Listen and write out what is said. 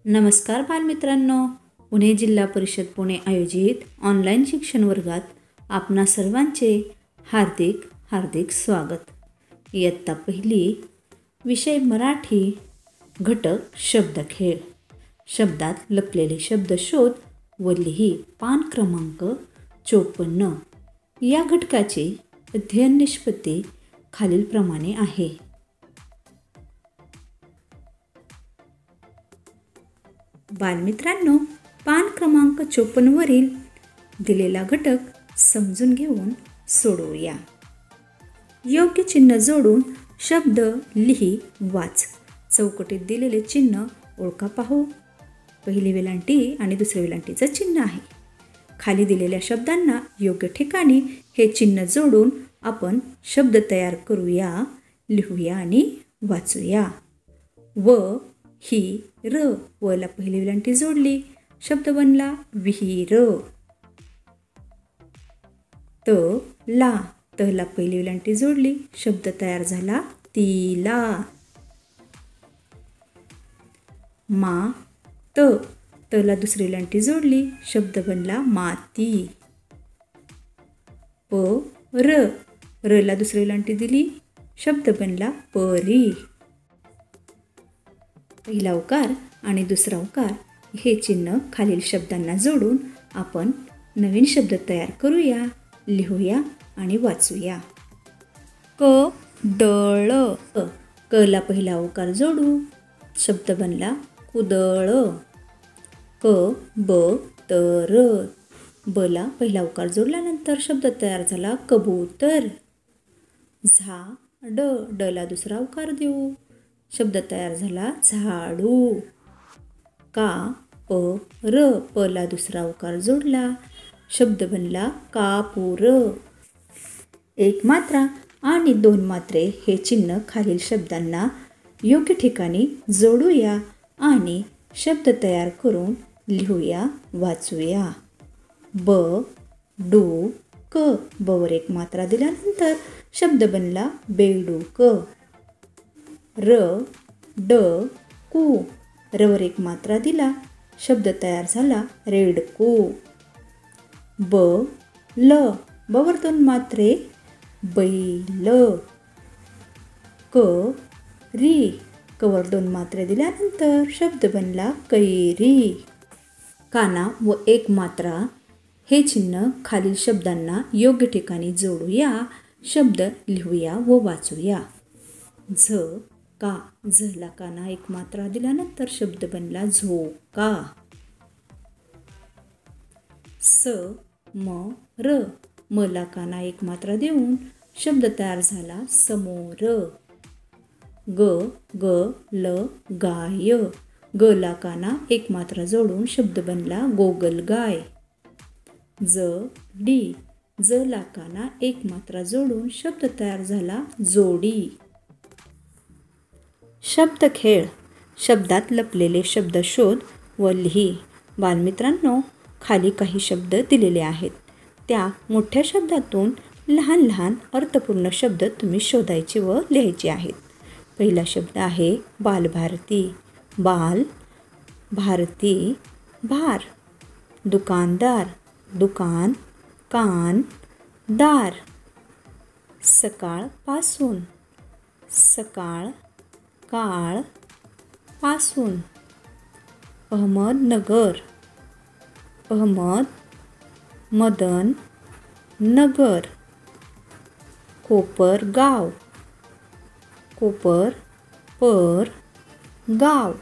नमस्कार बालमित्रांनो, पुणे जिल्हा परिषद पुणे आयोजित ऑनलाईन शिक्षण वर्गात आपणा सर्वांचे हार्दिक हार्दिक स्वागत. इयत्ता पहिली, विषय मराठी, घटक शब्दखेळ. शब्दात लपलेले शब्द शोध व लिही. पान क्रमांक 54. या घटकाची अध्ययन निष्पत्ती खालीलप्रमाणे आहे. बालमित्रांनो, पान क्रमांक 54 वरील दिलेला घटक समजून घेऊन सोडवूया. योग्य चिन्ह जोडून शब्द लिही, वाच. चौकटीत दिलेले चिन्ह ओळखा पाहू. पहिली वेलांटी आणि दुसऱ्या वेलांटीचं चिन्ह आहे. खाली दिलेल्या शब्दांना योग्य ठिकाणी हे चिन्ह जोडून आपण शब्द तयार करूया, लिहूया आणि वाचूया. व ही र, वला पहिली वेलांटी जोडली, शब्द बनला विहीर. त ला, तला पहिली वेलांटी जोडली, शब्द तयार झाला तिला. मा त, तला दुसरी वेलांटी जोडली, शब्द बनला माती. प र, रला दुसरी वेलांटी दिली, शब्द बनला परी. पहिला उकार आणि दुसरा उकार हे चिन्ह खालील शब्दांना जोडून आपण नवीन शब्द तयार करूया, लिहूया आणि वाचूया. कदळ. कला पहिला उकार जोडू, शब्द बनला कुदळ. कबूतर. बला पहिला उकार जोडल्यानंतर शब्द तयार झाला कबूतर. झाड, डला दुसरा उकार देऊ, शब्द तयार झाला झाडू. कापर, पला दुसरा उकार जोडला, शब्द बनला कापूर. एक मात्रा आणि दोन मात्रे हे चिन्ह खालील शब्दांना योग्य ठिकाणी जोडूया आणि शब्द तयार करून लिहूया, वाचूया. बडूक. बवर एक मात्रा दिल्यानंतर शब्द बनला बेडूक. रडकू. रवर एक मात्रा दिला, शब्द तयार झाला रेडकू. बल, बवर दोन मात्रे बैल. करी, कवर दोन मात्रे दिल्यानंतर शब्द बनला कैरी. काना व एक मात्रा हे चिन्ह खालील शब्दांना योग्य ठिकाणी जोडूया, शब्द लिहूया व वाचूया. झका. झला काना एक मात्रा दिल्यानंतर शब्द बनला झोका. समर. मला काना एक मात्रा देऊन शब्द तयार झाला समोर. गल गाय. गला काना एक मात्रा जोडून शब्द बनला गोगलगाय. जडी. जला काना एक मात्रा जोडून शब्द तयार झाला जोडी. शब्दखेळ. शब्दात लपलेले शब्द शोध व लिही. बालमित्रांनो, खाली काही शब्द दिलेले आहेत. त्या मोठ्या शब्दातून लहान लहान अर्थपूर्ण शब्द तुम्ही शोधायचे व लिहायचे आहेत. पहिला शब्द आहे बालभारती. बाल, भारती, भार. दुकानदार. दुकान, कान, दार. सकाळपासून. सकाळ, काळ, पासून. अहमदनगर. अहमद, मदन, नगर. कोपरगाव. कोपर, पर, गाव.